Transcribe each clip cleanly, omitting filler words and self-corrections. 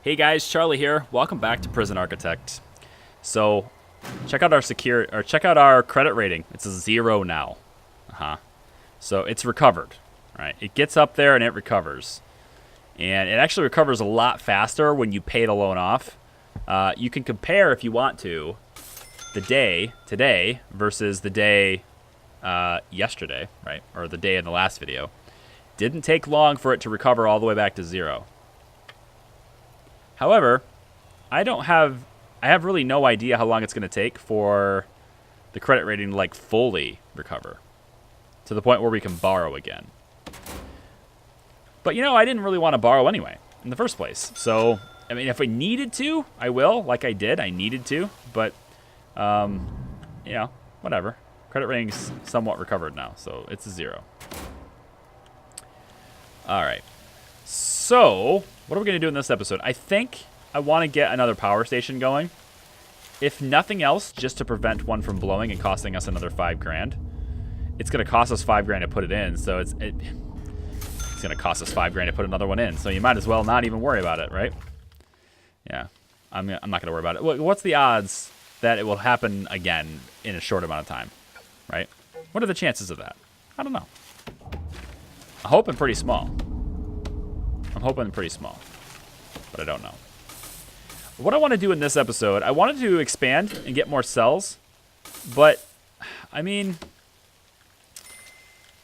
Hey guys, Charlie here. Welcome back to Prison Architect. So, check out our credit rating. It's a 0 now. So it's recovered, right? It gets up there and it recovers, and it actually recovers a lot faster when you pay the loan off. You can compare if you want to the day today versus the day yesterday, right? Or the day in the last video. Didn't take long for it to recover all the way back to 0. However, I have really no idea how long it's going to take for the credit rating to like fully recover to the point where we can borrow again. But I didn't really want to borrow anyway in the first place. So, I mean, if I needed to, I will, like I did. I needed to, but whatever. Credit rating's somewhat recovered now, so it's a 0. All right. So, what are we going to do in this episode? I think I want to get another power station going. If nothing else, just to prevent one from blowing and costing us another $5,000. It's going to cost us $5,000 to put it in, so it's going to cost us $5,000 to put another one in. So you might as well not even worry about it, right? Yeah, I'm not going to worry about it. What's the odds that it will happen again in a short amount of time, right? What are the chances of that? I don't know. I'm hoping pretty small. But I don't know. What I want to do in this episode, I wanted to expand and get more cells, but, I mean,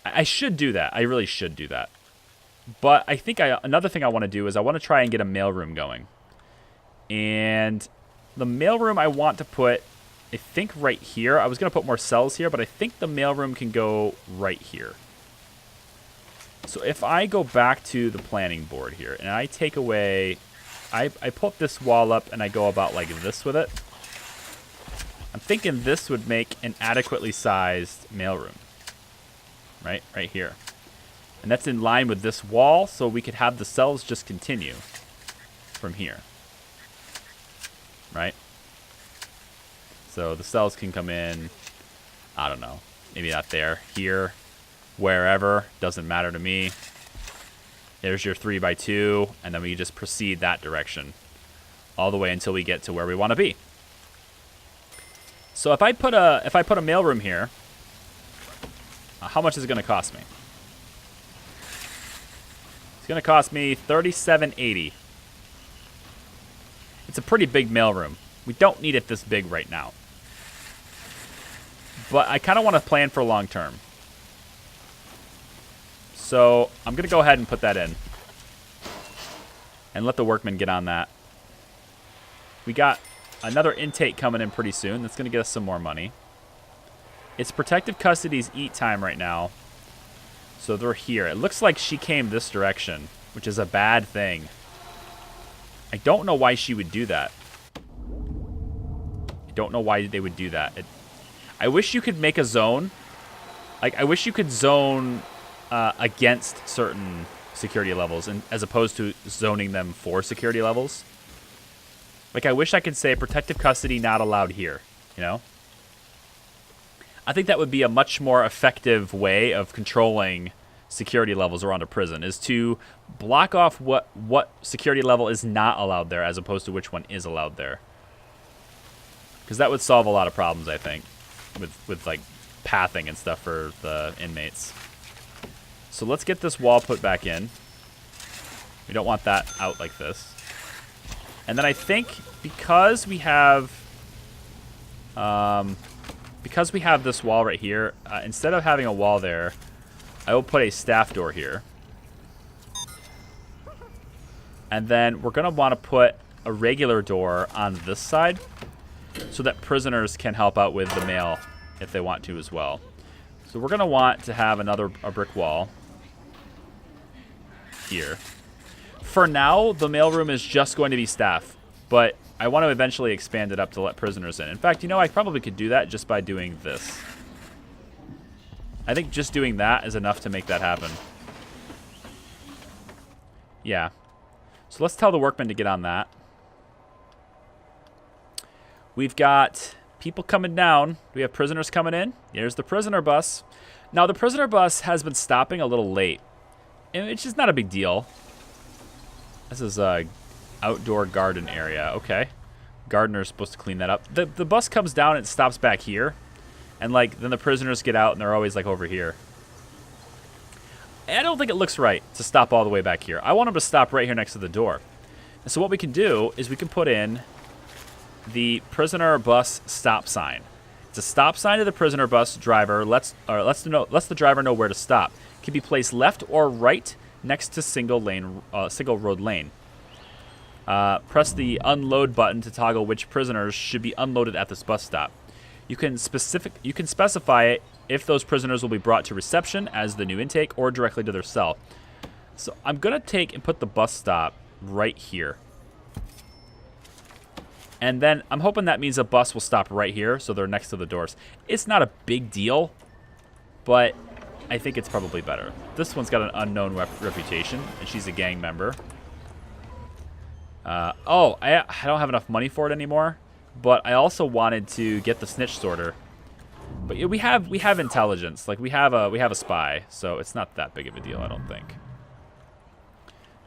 I should do that. I really should do that. But I think another thing I want to do is I want to try and get a mailroom going. And the mailroom I want to put, I think, right here. I was going to put more cells here, but I think the mailroom can go right here. So if I go back to the planning board here and I take away, I put this wall up and I go about like this with it. I'm thinking this would make an adequately sized mailroom. Right here. And that's in line with this wall, so we could have the cells just continue from here. Right? So the cells can come in, I don't know, maybe not there, here. Wherever, doesn't matter to me. There's your 3x2, and then we just proceed that direction all the way until we get to where we want to be. So if I put a mailroom here, how much is it going to cost me? It's going to cost me $37.80. It's a pretty big mailroom. We don't need it this big right now, but I kind of want to plan for long term. So I'm going to go ahead and put that in and let the workmen get on that. We got another intake coming in pretty soon. That's going to get us some more money. It's protective custody's eat time right now. So they're here. It looks like she came this direction, which is a bad thing. I don't know why she would do that. I don't know why they would do that. I wish you could make a zone. Like, I wish you could zone against certain security levels, and as opposed to zoning them for security levels. Like, I wish I could say protective custody not allowed here, I think that would be a much more effective way of controlling security levels around a prison, is to block off what security level is not allowed there as opposed to which one is allowed there. Because that would solve a lot of problems, I think, with like pathing and stuff for the inmates. So let's get this wall put back in. We don't want that out like this. And then I think because we have this wall right here, instead of having a wall there, I will put a staff door here. And then we're going to want to put a regular door on this side so that prisoners can help out with the mail if they want to as well. So we're going to want to have a brick wall here. For now, the mailroom is just going to be staff, but I want to eventually expand it up to let prisoners in. In fact, I probably could do that just by doing this. I think just doing that is enough to make that happen. Yeah. So let's tell the workmen to get on that. We've got people coming down. We have prisoners coming in. Here's the prisoner bus. Now, the prisoner bus has been stopping a little late. It's just not a big deal. This is a outdoor garden area. Okay. Gardener's supposed to clean that up. The bus comes down and it stops back here. And, like, then the prisoners get out and they're always, like, over here. And I don't think it looks right to stop all the way back here. I want them to stop right here next to the door. And so what we can do is we can put in the prisoner bus stop sign. It's a stop sign to the prisoner bus driver. Lets the driver know where to stop. It can be placed left or right next to single road lane. Press the unload button to toggle which prisoners should be unloaded at this bus stop. You can specify if those prisoners will be brought to reception as the new intake or directly to their cell. So I'm gonna take and put the bus stop right here. And then I'm hoping that means a bus will stop right here, so they're next to the doors. It's not a big deal, but I think it's probably better. This one's got an unknown reputation, and she's a gang member. I don't have enough money for it anymore, but I also wanted to get the snitch sorter. But we have intelligence, like we have a spy, so it's not that big of a deal, I don't think.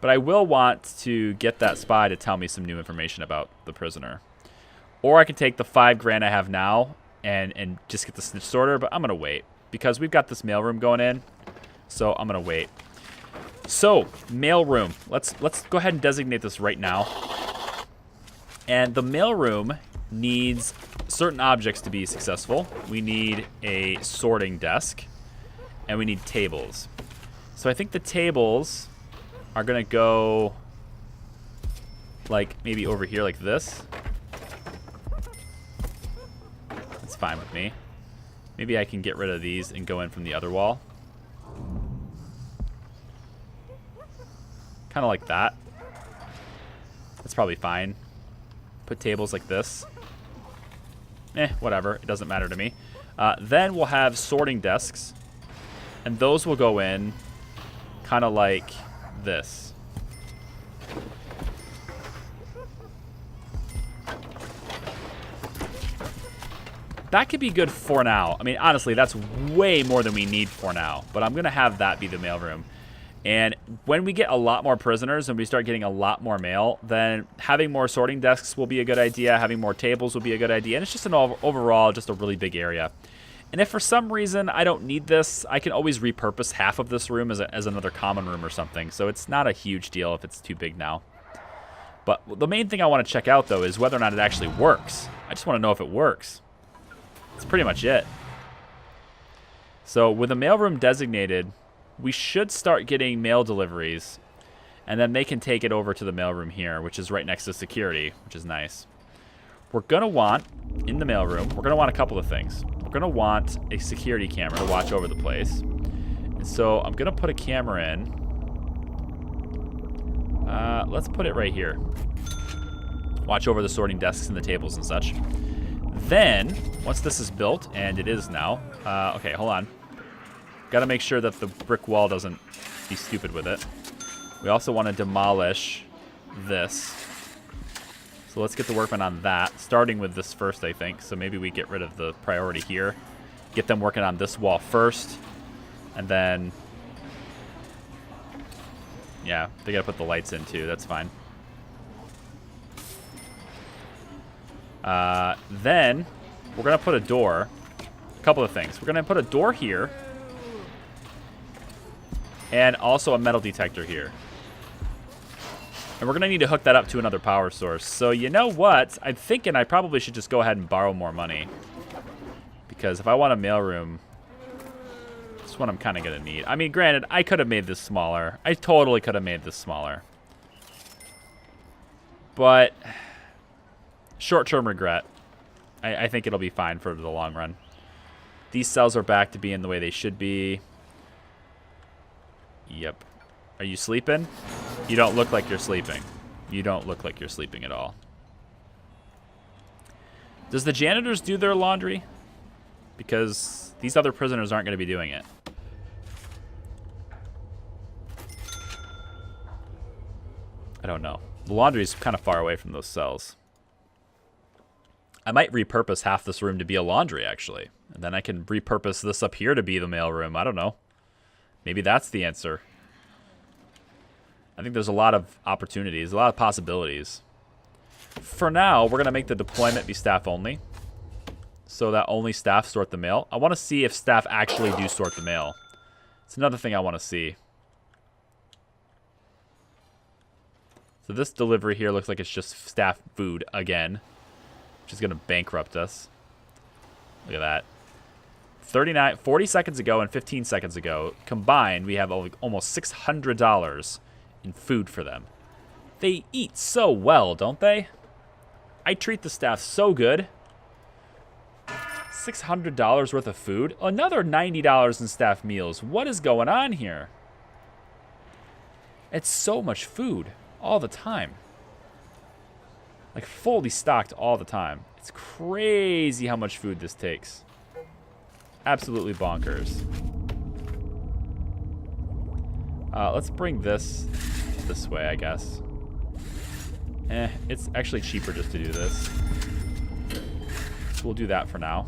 But I will want to get that spy to tell me some new information about the prisoner. Or I can take the $5 grand I have now and just get the snitch sorter, but I'm going to wait. Because we've got this mailroom going in, so I'm going to wait. So, mailroom. Let's go ahead and designate this right now. And the mailroom needs certain objects to be successful. We need a sorting desk, and we need tables. So I think the tables are gonna go like maybe over here like this. That's fine with me. Maybe I can get rid of these and go in from the other wall. Kind of like that. That's probably fine. Put tables like this. Whatever. It doesn't matter to me. Then we'll have sorting desks. And those will go in kind of like this. That could be good for now. I mean, honestly, that's way more than we need for now. But I'm going to have that be the mailroom. And when we get a lot more prisoners and we start getting a lot more mail, then having more sorting desks will be a good idea. Having more tables will be a good idea. And it's just an overall just a really big area. And if for some reason I don't need this, I can always repurpose half of this room as another common room or something. So it's not a huge deal if it's too big now. But the main thing I want to check out, though, is whether or not it actually works. I just want to know if it works. That's pretty much it. So with a mailroom designated, we should start getting mail deliveries. And then they can take it over to the mailroom here, which is right next to security, which is nice. We're going to want, in the mailroom, we're going to want a couple of things. We're going to want a security camera to watch over the place. And so I'm going to put a camera in. Let's put it right here. Watch over the sorting desks and the tables and such. Then, once this is built, and it is now. Okay, hold on. Got to make sure that the brick wall doesn't be stupid with it. We also want to demolish this. So let's get the workmen on that, starting with this first, I think. So maybe we get rid of the priority here. Get them working on this wall first. And then... yeah, they gotta put the lights in too. That's fine. Then, we're gonna put a door. A couple of things. We're gonna put a door here. And also a metal detector here. And we're going to need to hook that up to another power source. So you know what? I'm thinking I probably should just go ahead and borrow more money. Because if I want a mailroom, this is what I'm kind of going to need. I mean, granted, I could have made this smaller. I totally could have made this smaller. But short-term regret. I think it'll be fine for the long run. These cells are back to being the way they should be. Yep. Are you sleeping? You don't look like you're sleeping. You don't look like you're sleeping at all. Does the janitors do their laundry? Because these other prisoners aren't going to be doing it. I don't know. The laundry's kind of far away from those cells. I might repurpose half this room to be a laundry, actually. And then I can repurpose this up here to be the mailroom. I don't know. Maybe that's the answer. I think there's a lot of opportunities, a lot of possibilities. For now, we're going to make the deployment be staff only, so that only staff sort the mail. I want to see if staff actually do sort the mail. It's another thing I want to see. So this delivery here looks like it's just staff food again, which is going to bankrupt us. Look at that. 40 seconds ago and 15 seconds ago, combined, we have almost $600 in food for them. They eat so well, don't they? I treat the staff so good. $600 worth of food. Another $90 in staff meals. What is going on here? It's so much food all the time. Like fully stocked all the time. It's crazy how much food this takes. Absolutely bonkers. Let's bring this way, I guess. It's actually cheaper just to do this. So we'll do that for now.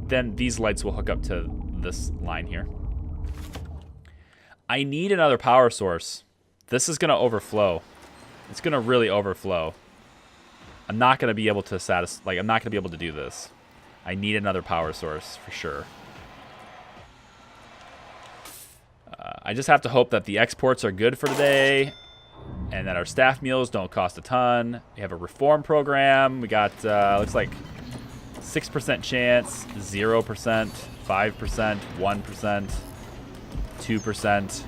Then these lights will hook up to this line here. I need another power source. This is going to overflow. It's going to really overflow. I'm not going to be able to I'm not going to be able to do this. I need another power source for sure. I just have to hope that the exports are good for today and that our staff meals don't cost a ton. We have a reform program. We got, looks like 6% chance, 0%, 5%, 1%, 2%.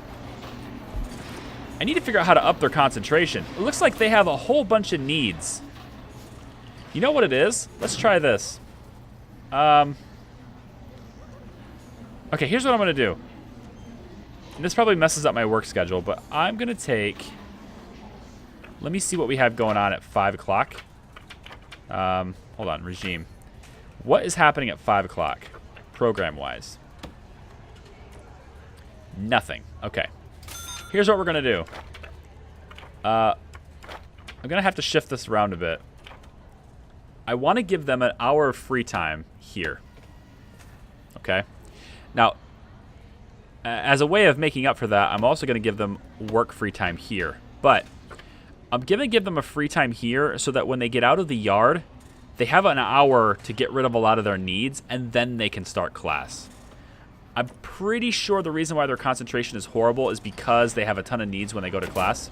I need to figure out how to up their concentration. It looks like they have a whole bunch of needs. You know what it is? Let's try this. Okay, here's what I'm going to do. And this probably messes up my work schedule, but I'm going to take... Let me see what we have going on at 5 o'clock. Hold on, regime. What is happening at 5 o'clock, program-wise? Nothing. Okay. Here's what we're going to do. I'm going to have to shift this around a bit. I want to give them an hour of free time here. Okay? Now, as a way of making up for that, I'm also going to give them work free time here. But I'm going to give them a free time here so that when they get out of the yard, they have an hour to get rid of a lot of their needs, and then they can start class. I'm pretty sure the reason why their concentration is horrible is because they have a ton of needs when they go to class.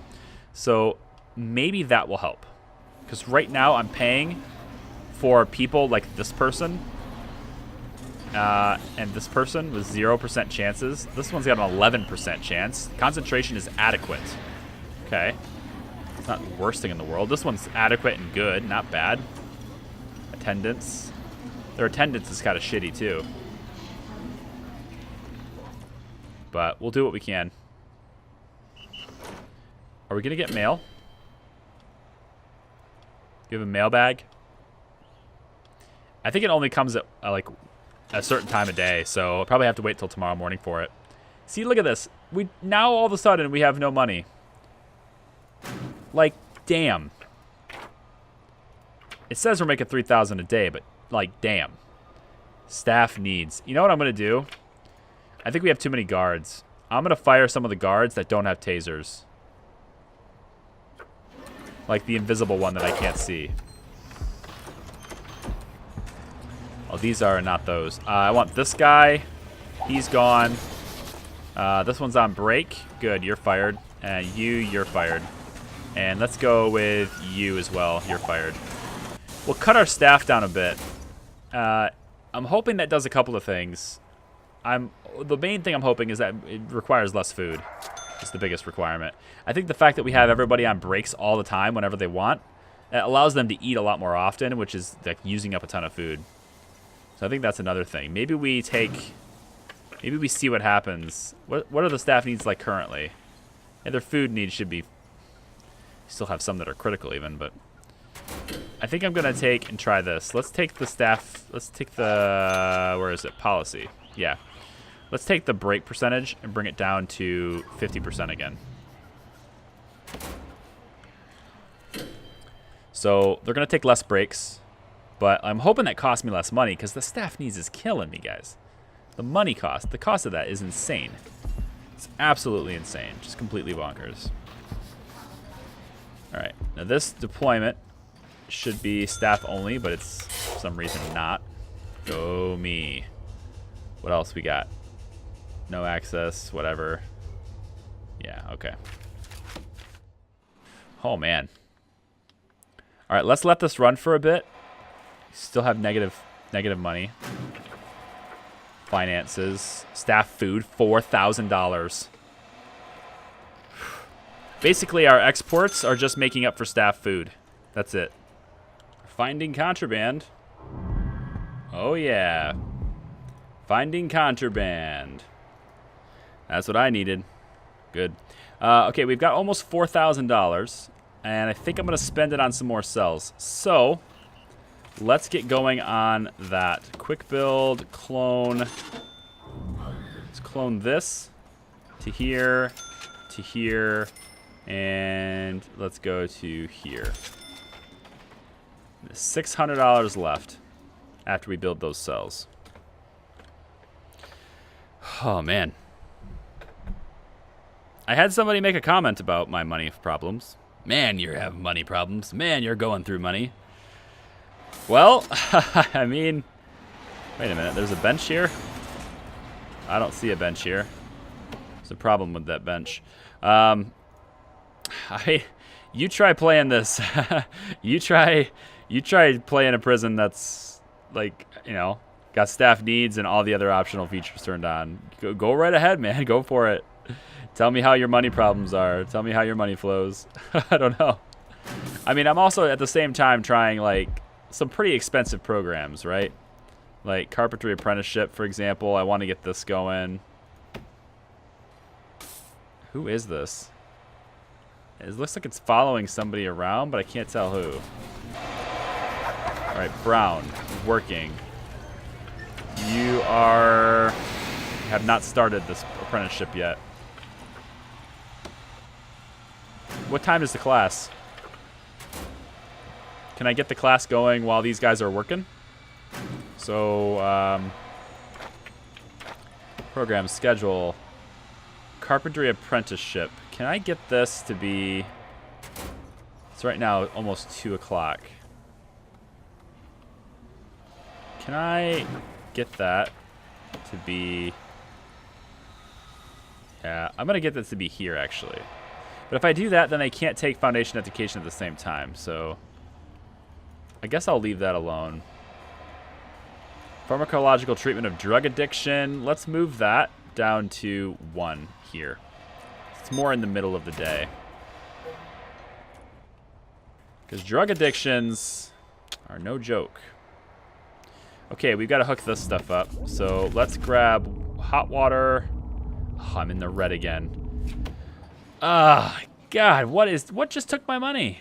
So maybe that will help. Because right now I'm paying for people like this person and this person with 0% chances. This one's got an 11% chance. Concentration is adequate. Okay. It's not the worst thing in the world. This one's adequate and good, not bad. Attendance. Their attendance is kind of shitty too. But we'll do what we can. Are we going to get mail? Do you have a mailbag? I think it only comes at like a certain time of day, so I'll probably have to wait till tomorrow morning for it. See, look at this. Now all of a sudden we have no money. Like, damn. It says we're making $3,000 a day, but like, damn. Staff needs. You know what I'm gonna do? I think we have too many guards. I'm gonna fire some of the guards that don't have tasers. Like the invisible one that I can't see. Oh, these are not those. I want this guy. He's gone. This one's on break. Good, you're fired. And you're fired. And let's go with you as well. You're fired. We'll cut our staff down a bit. I'm hoping that does a couple of things. The main thing I'm hoping is that it requires less food. It's the biggest requirement. I think the fact that we have everybody on breaks all the time whenever they want, it allows them to eat a lot more often, which is like using up a ton of food. So I think that's another thing. Maybe we see what happens. What are the staff needs like currently? Yeah, their food needs should be... Still have some that are critical even, but... I think I'm going to take and try this. Let's take the staff... Let's take the... Where is it? Policy. Yeah. Let's take the break percentage and bring it down to 50% again. So they're going to take less breaks. But I'm hoping that costs me less money because the staff needs is killing me, guys. The money cost. The cost of that is insane. It's absolutely insane. Just completely bonkers. All right. Now this deployment should be staff only, but it's for some reason not. Go me. What else we got? No access, whatever. Yeah, okay. Oh, man. All right, let's let this run for a bit. Still have negative money. Finances. Staff food, $4,000. Basically, our exports are just making up for staff food. That's it. Finding contraband. Oh, yeah. Finding contraband. That's what I needed. Good. Okay, we've got almost $4,000. And I think I'm going to spend it on some more cells. So, let's get going on that. Quick build, clone. Let's clone this to here, and let's go to here. $600 left after we build those cells. Oh, man. I had somebody make a comment about my money problems. Man, you're having money problems. Man, you're going through money. Well, I mean, wait a minute. There's a bench here? I don't see a bench here. There's a problem with that bench. You try playing this. you try playing a prison that's like, you know, got staff needs and all the other optional features turned on. Go right ahead, man. Go for it. Tell me how your money problems are. Tell me how your money flows. I don't know. I mean, I'm also at the same time trying like some pretty expensive programs, right? Like carpentry apprenticeship, for example. I want to get this going. Who is this? It looks like it's following somebody around, but I can't tell who. All right, Brown, working. You have not started this apprenticeship yet. What time is the class? Can I get the class going while these guys are working? So, program schedule. Carpentry apprenticeship. Can I get this to be... It's right now almost 2 o'clock. Can I get that to be... Yeah, I'm going to get this to be here, actually. But if I do that, then I can't take foundation education at the same time. So I guess I'll leave that alone. Pharmacological treatment of drug addiction. Let's move that down to 1 here. It's more in the middle of the day. Because drug addictions are no joke. Okay, we've got to hook this stuff up. So let's grab hot water. Oh, I'm in the red again. Ah, God, what just took my money?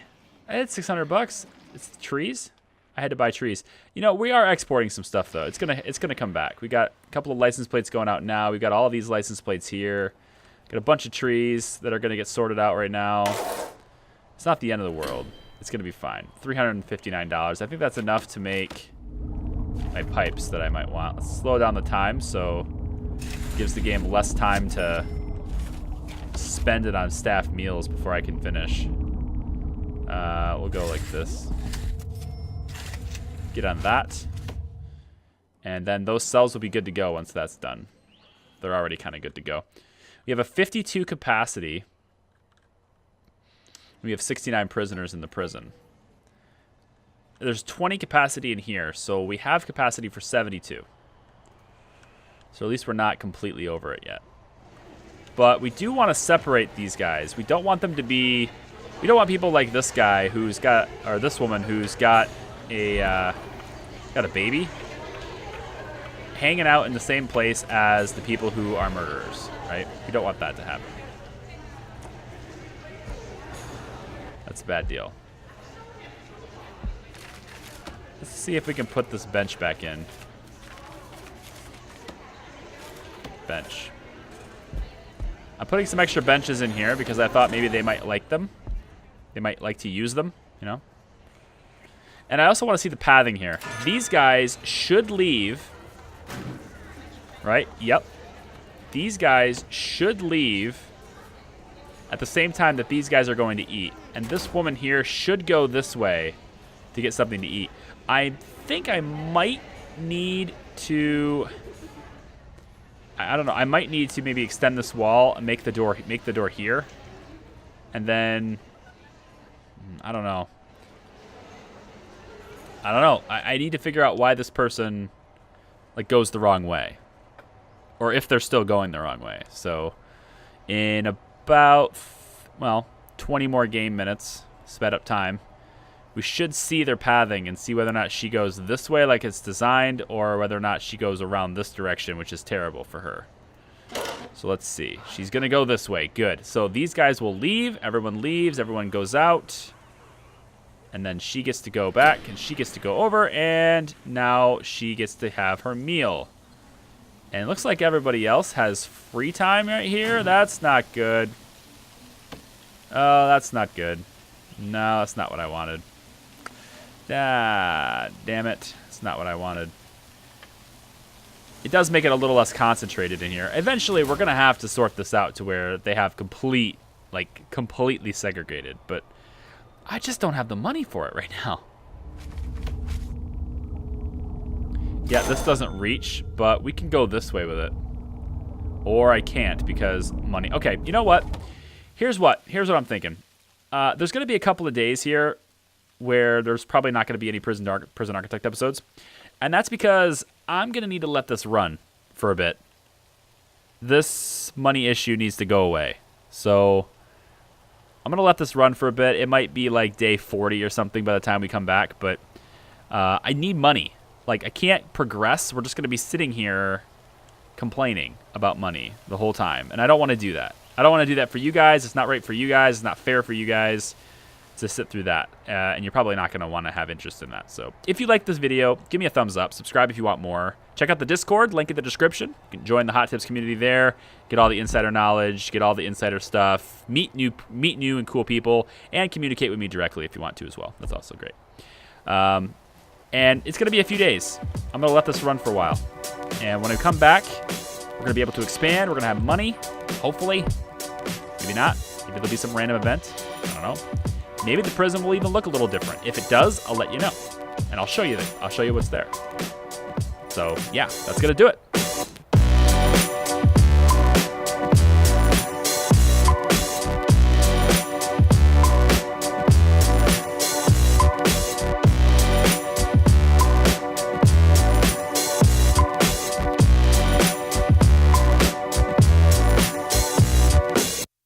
I had $600. It's trees. I had to buy trees. You know, we are exporting some stuff though. It's gonna come back. We got a couple of license plates going out now. We've got all of these license plates here. Got a bunch of trees that are gonna get sorted out right now. It's not the end of the world. It's gonna be fine. $359. I think that's enough to make my pipes that I might want. Let's slow down the time so it gives the game less time to spend it on staff meals before I can finish. We'll go like this. Get on that. And then those cells will be good to go once that's done. They're already kind of good to go. We have a 52 capacity. We have 69 prisoners in the prison. There's 20 capacity in here, so we have capacity for 72. So at least we're not completely over it yet. But we do want to separate these guys. We don't want them to be... We don't want people like this guy who's got... Or this woman who's got a baby hanging out in the same place as the people who are murderers, right? We don't want that to happen. That's a bad deal. Let's see if we can put this bench back in. Bench. I'm putting some extra benches in here because I thought maybe they might like them. They might like to use them, you know? And I also want to see the pathing here. These guys should leave. Right? Yep. these guys should leave at the same time that these guys are going to eat. And this woman here should go this way to get something to eat. I think I might need to... I don't know. I might need to maybe extend this wall and make the door here. And then... I don't know. I need to figure out why this person like goes the wrong way. Or if they're still going the wrong way. So in about, well, 20 more game minutes, sped up time, we should see their pathing and see whether or not she goes this way like it's designed or whether or not she goes around this direction, which is terrible for her. So let's see. She's going to go this way. Good. So these guys will leave. Everyone leaves. Everyone goes out. And then she gets to go back and she gets to go over. And now she gets to have her meal. And it looks like everybody else has free time right here. That's not good. Oh, that's not good. No, that's not what I wanted. Ah, damn it. That's not what I wanted. It does make it a little less concentrated in here. Eventually, we're going to have to sort this out to where they have completely segregated. But I just don't have the money for it right now. Yeah, this doesn't reach, but we can go this way with it. Or I can't because money. Okay, you know what? Here's what I'm thinking. There's going to be a couple of days here where there's probably not going to be any Prison Architect episodes. And that's because I'm going to need to let this run for a bit. This money issue needs to go away. So I'm going to let this run for a bit. It might be like day 40 or something by the time we come back, but I need money. Like, I can't progress. We're just going to be sitting here complaining about money the whole time. And I don't want to do that. I don't want to do that for you guys. It's not right for you guys. It's not fair for you guys to sit through that. And you're probably not going to want to have interest in that. So if you like this video, give me a thumbs up. Subscribe if you want more. Check out the Discord. Link in the description. You can join the Hot Tips community there. Get all the insider knowledge. Get all the insider stuff. Meet new and cool people. And communicate with me directly if you want to as well. That's also great. And it's going to be a few days. I'm going to let this run for a while. And when I come back, we're going to be able to expand. We're going to have money, hopefully. Maybe not. Maybe there'll be some random event. I don't know. Maybe the prison will even look a little different. If it does, I'll let you know. And I'll show you what's there. So, yeah, that's going to do it.